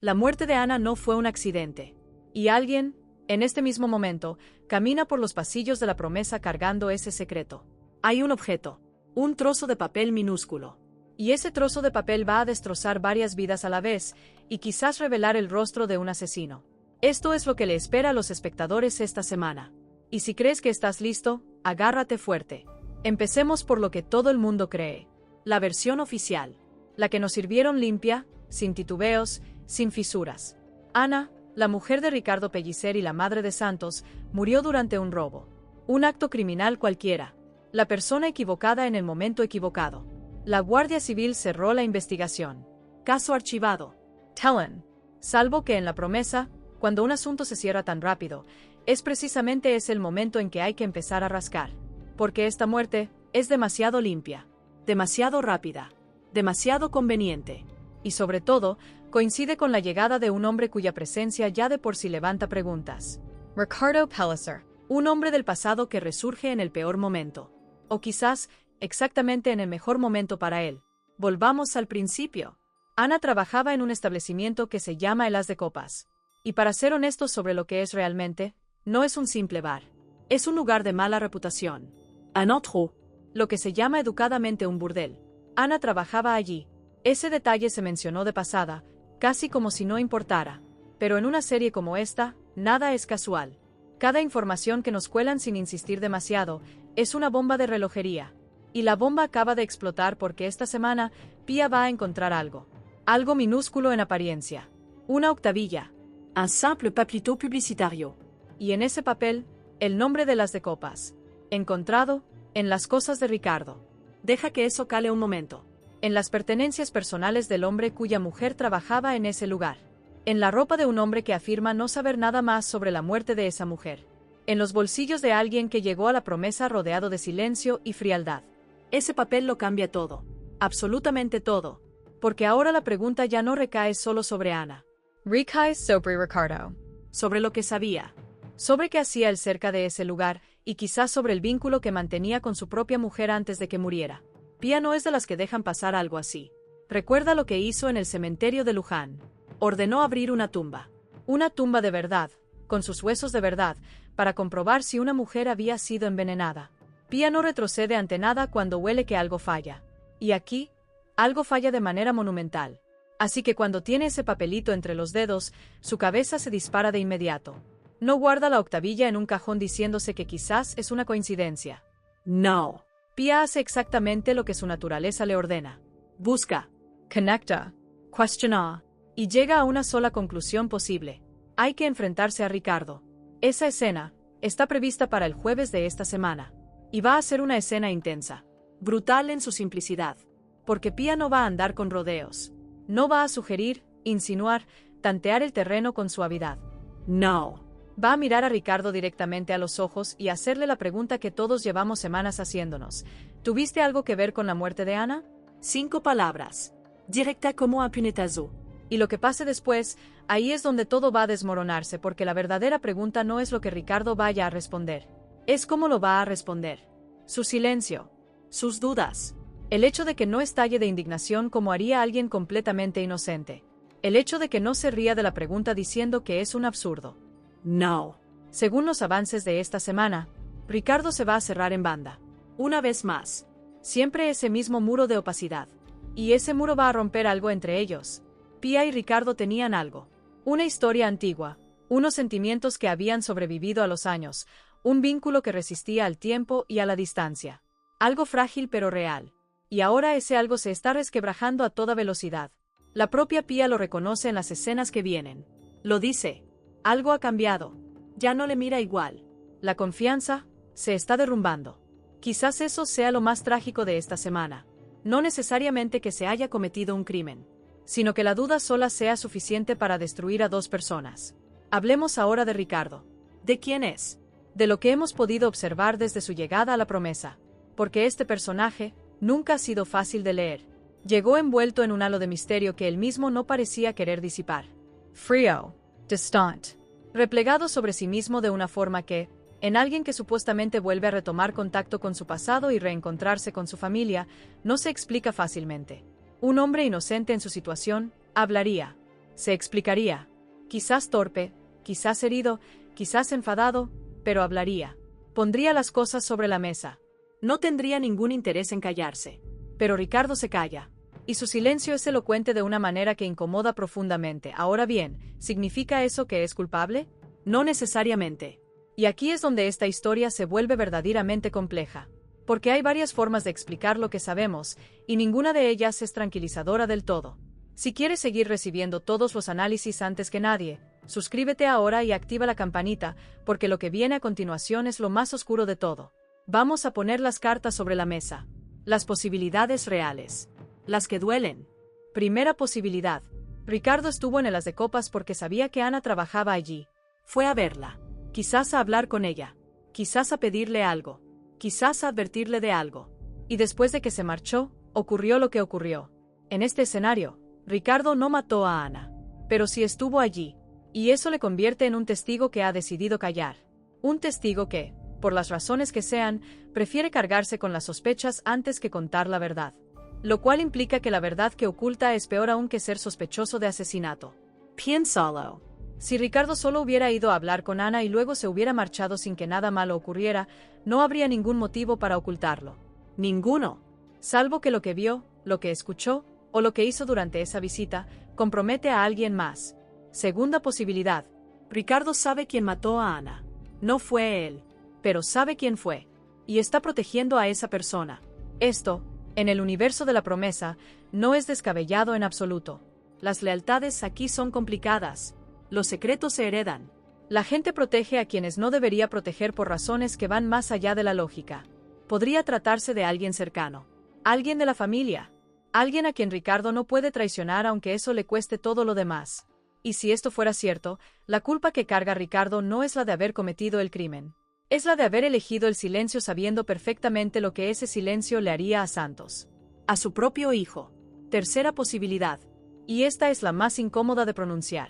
La muerte de Ana no fue un accidente. Y alguien, en este mismo momento, camina por los pasillos de la promesa cargando ese secreto. Hay un objeto, un trozo de papel minúsculo. Y ese trozo de papel va a destrozar varias vidas a la vez, y quizás revelar el rostro de un asesino. Esto es lo que le espera a los espectadores esta semana. Y si crees que estás listo, agárrate fuerte. Empecemos por lo que todo el mundo cree. La versión oficial. La que nos sirvieron limpia, sin titubeos, sin fisuras. Ana, la mujer de Ricardo Pellicer y la madre de Santos, murió durante un robo. Un acto criminal cualquiera. La persona equivocada en el momento equivocado. La Guardia Civil cerró la investigación. Caso archivado. Tellen. Salvo que en la promesa, cuando un asunto se cierra tan rápido, es precisamente ese el momento en que hay que empezar a rascar. Porque esta muerte es demasiado limpia, demasiado rápida, demasiado conveniente. Y sobre todo, coincide con la llegada de un hombre cuya presencia ya de por sí levanta preguntas. Ricardo Pellicer. Un hombre del pasado que resurge en el peor momento. O quizás, exactamente en el mejor momento para él. Volvamos al principio. Ana trabajaba en un establecimiento que se llama el As de Copas. Y para ser honestos sobre lo que es realmente, no es un simple bar. Es un lugar de mala reputación. Un antro. Lo que se llama educadamente un burdel. Ana trabajaba allí. Ese detalle se mencionó de pasada, casi como si no importara. Pero en una serie como esta, nada es casual. Cada información que nos cuelan sin insistir demasiado, es una bomba de relojería. Y la bomba acaba de explotar porque esta semana, Pia va a encontrar algo. Algo minúsculo en apariencia. Una octavilla. Un simple papelito publicitario. Y en ese papel, el nombre de las de copas. Encontrado, en las cosas de Ricardo. Deja que eso cale un momento. En las pertenencias personales del hombre cuya mujer trabajaba en ese lugar. En la ropa de un hombre que afirma no saber nada más sobre la muerte de esa mujer. En los bolsillos de alguien que llegó a la promesa rodeado de silencio y frialdad. Ese papel lo cambia todo. Absolutamente todo. Porque ahora la pregunta ya no recae solo sobre Ana. Recae sobre Ricardo. Sobre lo que sabía. Sobre qué hacía él cerca de ese lugar, y quizás sobre el vínculo que mantenía con su propia mujer antes de que muriera. Pia no es de las que dejan pasar algo así. Recuerda lo que hizo en el cementerio de Luján. Ordenó abrir una tumba. Una tumba de verdad, con sus huesos de verdad, para comprobar si una mujer había sido envenenada. Pia no retrocede ante nada cuando huele que algo falla. Y aquí, algo falla de manera monumental. Así que cuando tiene ese papelito entre los dedos, su cabeza se dispara de inmediato. No guarda la octavilla en un cajón diciéndose que quizás es una coincidencia. No. Pia hace exactamente lo que su naturaleza le ordena. Busca, conecta, cuestiona, y llega a una sola conclusión posible. Hay que enfrentarse a Ricardo. Esa escena está prevista para el jueves de esta semana. Y va a ser una escena intensa. Brutal en su simplicidad. Porque Pia no va a andar con rodeos. No va a sugerir, insinuar, tantear el terreno con suavidad. No. Va a mirar a Ricardo directamente a los ojos y hacerle la pregunta que todos llevamos semanas haciéndonos. ¿Tuviste algo que ver con la muerte de Ana? 5 palabras. Directa como un puñetazo. Y lo que pase después, ahí es donde todo va a desmoronarse porque la verdadera pregunta no es lo que Ricardo vaya a responder. Es cómo lo va a responder. Su silencio. Sus dudas. El hecho de que no estalle de indignación como haría alguien completamente inocente. El hecho de que no se ría de la pregunta diciendo que es un absurdo. No. Según los avances de esta semana, Ricardo se va a cerrar en banda. Una vez más. Siempre ese mismo muro de opacidad. Y ese muro va a romper algo entre ellos. Pia y Ricardo tenían algo. Una historia antigua. Unos sentimientos que habían sobrevivido a los años. Un vínculo que resistía al tiempo y a la distancia. Algo frágil pero real. Y ahora ese algo se está resquebrajando a toda velocidad. La propia Pia lo reconoce en las escenas que vienen. Lo dice. Algo ha cambiado. Ya no le mira igual. La confianza se está derrumbando. Quizás eso sea lo más trágico de esta semana. No necesariamente que se haya cometido un crimen, sino que la duda sola sea suficiente para destruir a 2 personas. Hablemos ahora de Ricardo. ¿De quién es? De lo que hemos podido observar desde su llegada a la promesa. Porque este personaje nunca ha sido fácil de leer. Llegó envuelto en un halo de misterio que él mismo no parecía querer disipar. Frío. Distant. Replegado sobre sí mismo de una forma que, en alguien que supuestamente vuelve a retomar contacto con su pasado y reencontrarse con su familia, no se explica fácilmente. Un hombre inocente en su situación, hablaría. Se explicaría. Quizás torpe, quizás herido, quizás enfadado, pero hablaría. Pondría las cosas sobre la mesa. No tendría ningún interés en callarse. Pero Ricardo se calla. Y su silencio es elocuente de una manera que incomoda profundamente. Ahora bien, ¿significa eso que es culpable? No necesariamente. Y aquí es donde esta historia se vuelve verdaderamente compleja. Porque hay varias formas de explicar lo que sabemos, y ninguna de ellas es tranquilizadora del todo. Si quieres seguir recibiendo todos los análisis antes que nadie, suscríbete ahora y activa la campanita, porque lo que viene a continuación es lo más oscuro de todo. Vamos a poner las cartas sobre la mesa. Las posibilidades reales. Las que duelen. Primera posibilidad. Ricardo estuvo en el As de Copas porque sabía que Ana trabajaba allí. Fue a verla. Quizás a hablar con ella. Quizás a pedirle algo. Quizás a advertirle de algo. Y después de que se marchó, ocurrió lo que ocurrió. En este escenario, Ricardo no mató a Ana. Pero sí estuvo allí. Y eso le convierte en un testigo que ha decidido callar. Un testigo que, por las razones que sean, prefiere cargarse con las sospechas antes que contar la verdad. Lo cual implica que la verdad que oculta es peor aún que ser sospechoso de asesinato. Piénsalo. Si Ricardo solo hubiera ido a hablar con Ana y luego se hubiera marchado sin que nada malo ocurriera, no habría ningún motivo para ocultarlo. Ninguno. Salvo que lo que vio, lo que escuchó, o lo que hizo durante esa visita, compromete a alguien más. Segunda posibilidad. Ricardo sabe quién mató a Ana. No fue él. Pero sabe quién fue. Y está protegiendo a esa persona. Esto, en el universo de la promesa, no es descabellado en absoluto. Las lealtades aquí son complicadas. Los secretos se heredan. La gente protege a quienes no debería proteger por razones que van más allá de la lógica. Podría tratarse de alguien cercano. Alguien de la familia. Alguien a quien Ricardo no puede traicionar aunque eso le cueste todo lo demás. Y si esto fuera cierto, la culpa que carga Ricardo no es la de haber cometido el crimen. Es la de haber elegido el silencio sabiendo perfectamente lo que ese silencio le haría a Santos. A su propio hijo. Tercera posibilidad. Y esta es la más incómoda de pronunciar.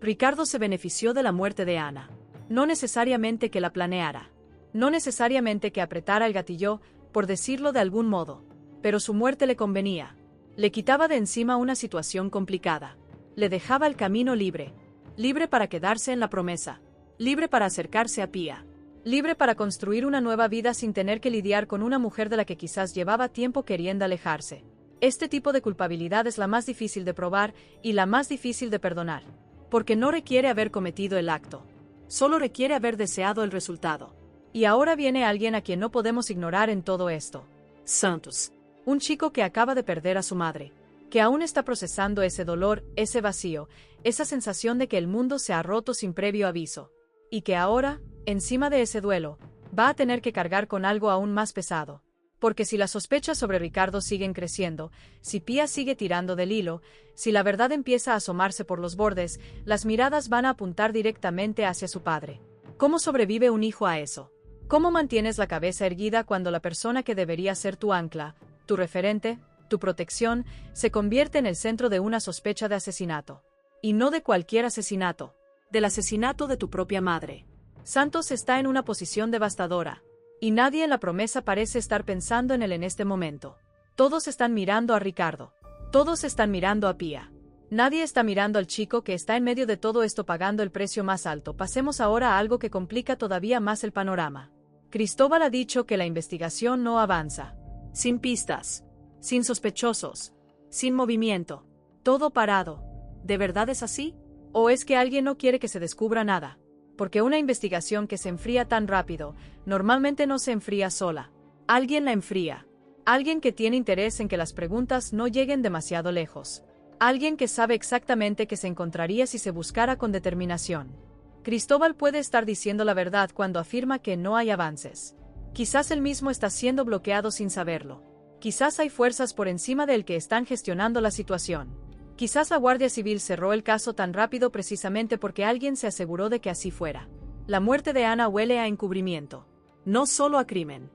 Ricardo se benefició de la muerte de Ana. No necesariamente que la planeara. No necesariamente que apretara el gatillo, por decirlo de algún modo. Pero su muerte le convenía. Le quitaba de encima una situación complicada. Le dejaba el camino libre. Libre para quedarse en la promesa. Libre para acercarse a Pía. Libre para construir una nueva vida sin tener que lidiar con una mujer de la que quizás llevaba tiempo queriendo alejarse. Este tipo de culpabilidad es la más difícil de probar y la más difícil de perdonar. Porque no requiere haber cometido el acto. Solo requiere haber deseado el resultado. Y ahora viene alguien a quien no podemos ignorar en todo esto. Santos. Un chico que acaba de perder a su madre. Que aún está procesando ese dolor, ese vacío, esa sensación de que el mundo se ha roto sin previo aviso. Y que ahora, encima de ese duelo, va a tener que cargar con algo aún más pesado. Porque si las sospechas sobre Ricardo siguen creciendo, si Pía sigue tirando del hilo, si la verdad empieza a asomarse por los bordes, las miradas van a apuntar directamente hacia su padre. ¿Cómo sobrevive un hijo a eso? ¿Cómo mantienes la cabeza erguida cuando la persona que debería ser tu ancla, tu referente, tu protección, se convierte en el centro de una sospecha de asesinato? Y no de cualquier asesinato, del asesinato de tu propia madre. Santos está en una posición devastadora. Y nadie en la promesa parece estar pensando en él en este momento. Todos están mirando a Ricardo. Todos están mirando a Pía. Nadie está mirando al chico que está en medio de todo esto pagando el precio más alto. Pasemos ahora a algo que complica todavía más el panorama. Cristóbal ha dicho que la investigación no avanza. Sin pistas. Sin sospechosos. Sin movimiento. Todo parado. ¿De verdad es así? ¿O es que alguien no quiere que se descubra nada? Porque una investigación que se enfría tan rápido, normalmente no se enfría sola. Alguien la enfría. Alguien que tiene interés en que las preguntas no lleguen demasiado lejos. Alguien que sabe exactamente qué se encontraría si se buscara con determinación. Cristóbal puede estar diciendo la verdad cuando afirma que no hay avances. Quizás él mismo está siendo bloqueado sin saberlo. Quizás hay fuerzas por encima del que están gestionando la situación. Quizás la Guardia Civil cerró el caso tan rápido precisamente porque alguien se aseguró de que así fuera. La muerte de Ana huele a encubrimiento. No solo a crimen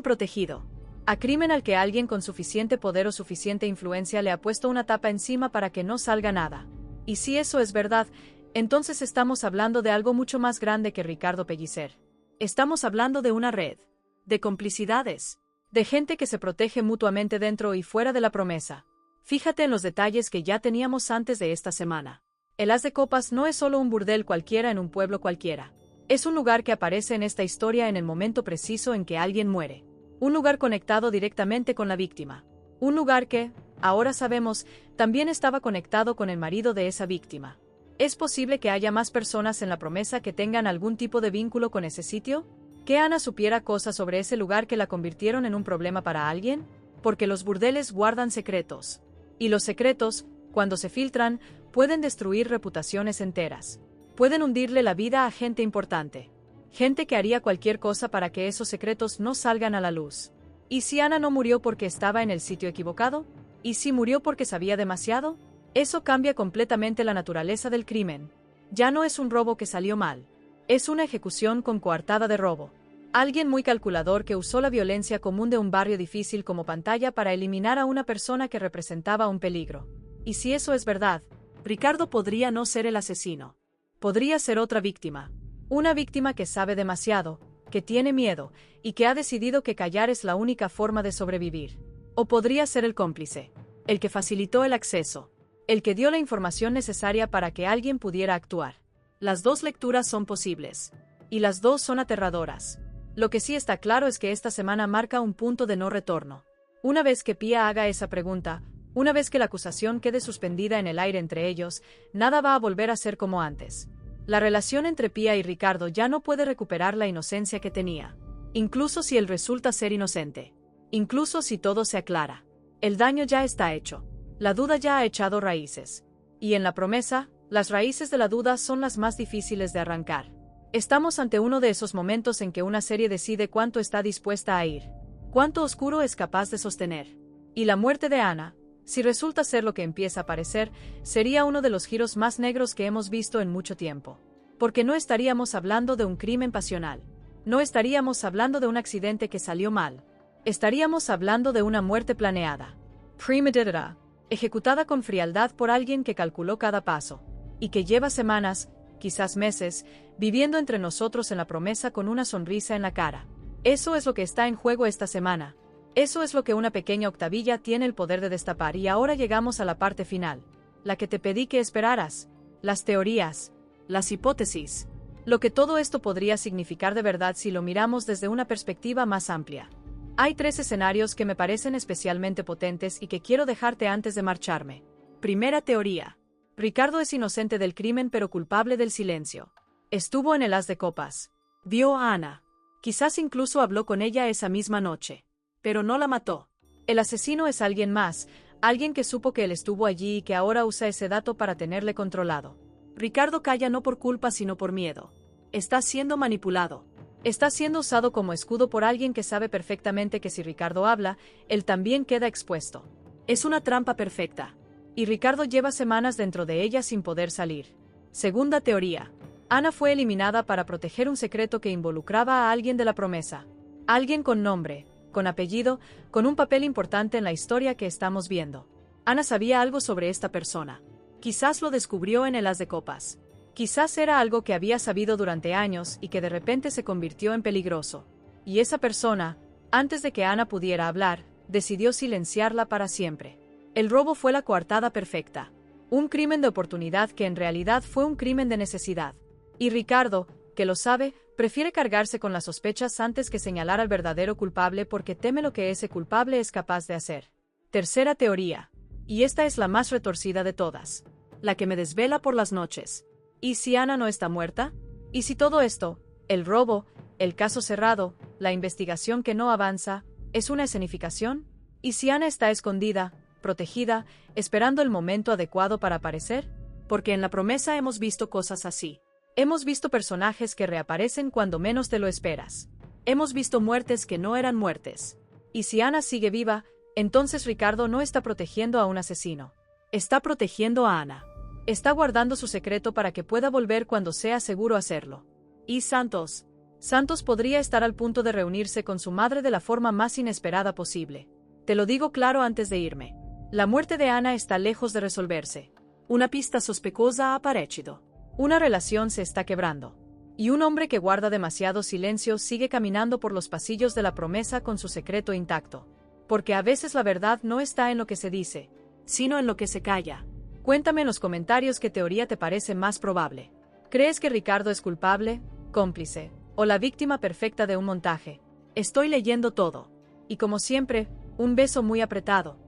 protegido. A crimen al que alguien con suficiente poder o suficiente influencia le ha puesto una tapa encima para que no salga nada. Y si eso es verdad, entonces estamos hablando de algo mucho más grande que Ricardo Pellicer. Estamos hablando de una red. De complicidades. De gente que se protege mutuamente dentro y fuera de la promesa. Fíjate en los detalles que ya teníamos antes de esta semana. El As de Copas no es solo un burdel cualquiera en un pueblo cualquiera. Es un lugar que aparece en esta historia en el momento preciso en que alguien muere. Un lugar conectado directamente con la víctima. Un lugar que, ahora sabemos, también estaba conectado con el marido de esa víctima. ¿Es posible que haya más personas en la promesa que tengan algún tipo de vínculo con ese sitio? ¿Que Ana supiera cosas sobre ese lugar que la convirtieron en un problema para alguien? Porque los burdeles guardan secretos. Y los secretos, cuando se filtran, pueden destruir reputaciones enteras. Pueden hundirle la vida a gente importante. Gente que haría cualquier cosa para que esos secretos no salgan a la luz. ¿Y si Ana no murió porque estaba en el sitio equivocado? ¿Y si murió porque sabía demasiado? Eso cambia completamente la naturaleza del crimen. Ya no es un robo que salió mal. Es una ejecución con coartada de robo. Alguien muy calculador que usó la violencia común de un barrio difícil como pantalla para eliminar a una persona que representaba un peligro. Y si eso es verdad, Ricardo podría no ser el asesino. Podría ser otra víctima. Una víctima que sabe demasiado, que tiene miedo, y que ha decidido que callar es la única forma de sobrevivir. O podría ser el cómplice, el que facilitó el acceso, el que dio la información necesaria para que alguien pudiera actuar. Las dos lecturas son posibles. Y las dos son aterradoras. Lo que sí está claro es que esta semana marca un punto de no retorno. Una vez que Pia haga esa pregunta, una vez que la acusación quede suspendida en el aire entre ellos, nada va a volver a ser como antes. La relación entre Pia y Ricardo ya no puede recuperar la inocencia que tenía. Incluso si él resulta ser inocente. Incluso si todo se aclara. El daño ya está hecho. La duda ya ha echado raíces. Y en la promesa, las raíces de la duda son las más difíciles de arrancar. Estamos ante uno de esos momentos en que una serie decide cuánto está dispuesta a ir. Cuánto oscuro es capaz de sostener. Y la muerte de Ana, si resulta ser lo que empieza a parecer, sería uno de los giros más negros que hemos visto en mucho tiempo. Porque no estaríamos hablando de un crimen pasional. No estaríamos hablando de un accidente que salió mal. Estaríamos hablando de una muerte planeada. Premeditada, ejecutada con frialdad por alguien que calculó cada paso. Y que lleva semanas, quizás meses, viviendo entre nosotros en la promesa con una sonrisa en la cara. Eso es lo que está en juego esta semana. Eso es lo que una pequeña octavilla tiene el poder de destapar y ahora llegamos a la parte final. La que te pedí que esperaras. Las teorías. Las hipótesis. Lo que todo esto podría significar de verdad si lo miramos desde una perspectiva más amplia. Hay 3 escenarios que me parecen especialmente potentes y que quiero dejarte antes de marcharme. Primera teoría. Ricardo es inocente del crimen pero culpable del silencio. Estuvo en el As de Copas. Vio a Ana. Quizás incluso habló con ella esa misma noche. Pero no la mató. El asesino es alguien más, alguien que supo que él estuvo allí y que ahora usa ese dato para tenerle controlado. Ricardo calla no por culpa sino por miedo. Está siendo manipulado. Está siendo usado como escudo por alguien que sabe perfectamente que si Ricardo habla, él también queda expuesto. Es una trampa perfecta. Y Ricardo lleva semanas dentro de ella sin poder salir. Segunda teoría. Ana fue eliminada para proteger un secreto que involucraba a alguien de la promesa. Alguien con nombre, con apellido, con un papel importante en la historia que estamos viendo. Ana sabía algo sobre esta persona. Quizás lo descubrió en el As de Copas. Quizás era algo que había sabido durante años y que de repente se convirtió en peligroso. Y esa persona, antes de que Ana pudiera hablar, decidió silenciarla para siempre. El robo fue la coartada perfecta. Un crimen de oportunidad que en realidad fue un crimen de necesidad. Y Ricardo, que lo sabe, prefiere cargarse con las sospechas antes que señalar al verdadero culpable porque teme lo que ese culpable es capaz de hacer. Tercera teoría. Y esta es la más retorcida de todas. La que me desvela por las noches. ¿Y si Ana no está muerta? ¿Y si todo esto, el robo, el caso cerrado, la investigación que no avanza, es una escenificación? ¿Y si Ana está escondida, protegida, esperando el momento adecuado para aparecer? Porque en la promesa hemos visto cosas así. Hemos visto personajes que reaparecen cuando menos te lo esperas. Hemos visto muertes que no eran muertes. Y si Ana sigue viva, entonces Ricardo no está protegiendo a un asesino. Está protegiendo a Ana. Está guardando su secreto para que pueda volver cuando sea seguro hacerlo. Y Santos. Santos podría estar al punto de reunirse con su madre de la forma más inesperada posible. Te lo digo claro antes de irme. La muerte de Ana está lejos de resolverse. Una pista sospechosa ha aparecido. Una relación se está quebrando. Y un hombre que guarda demasiado silencio sigue caminando por los pasillos de la promesa con su secreto intacto. Porque a veces la verdad no está en lo que se dice. sino en lo que se calla. Cuéntame en los comentarios qué teoría te parece más probable. ¿Crees que Ricardo es culpable, cómplice, o la víctima perfecta de un montaje? Estoy leyendo todo. Y como siempre, un beso muy apretado.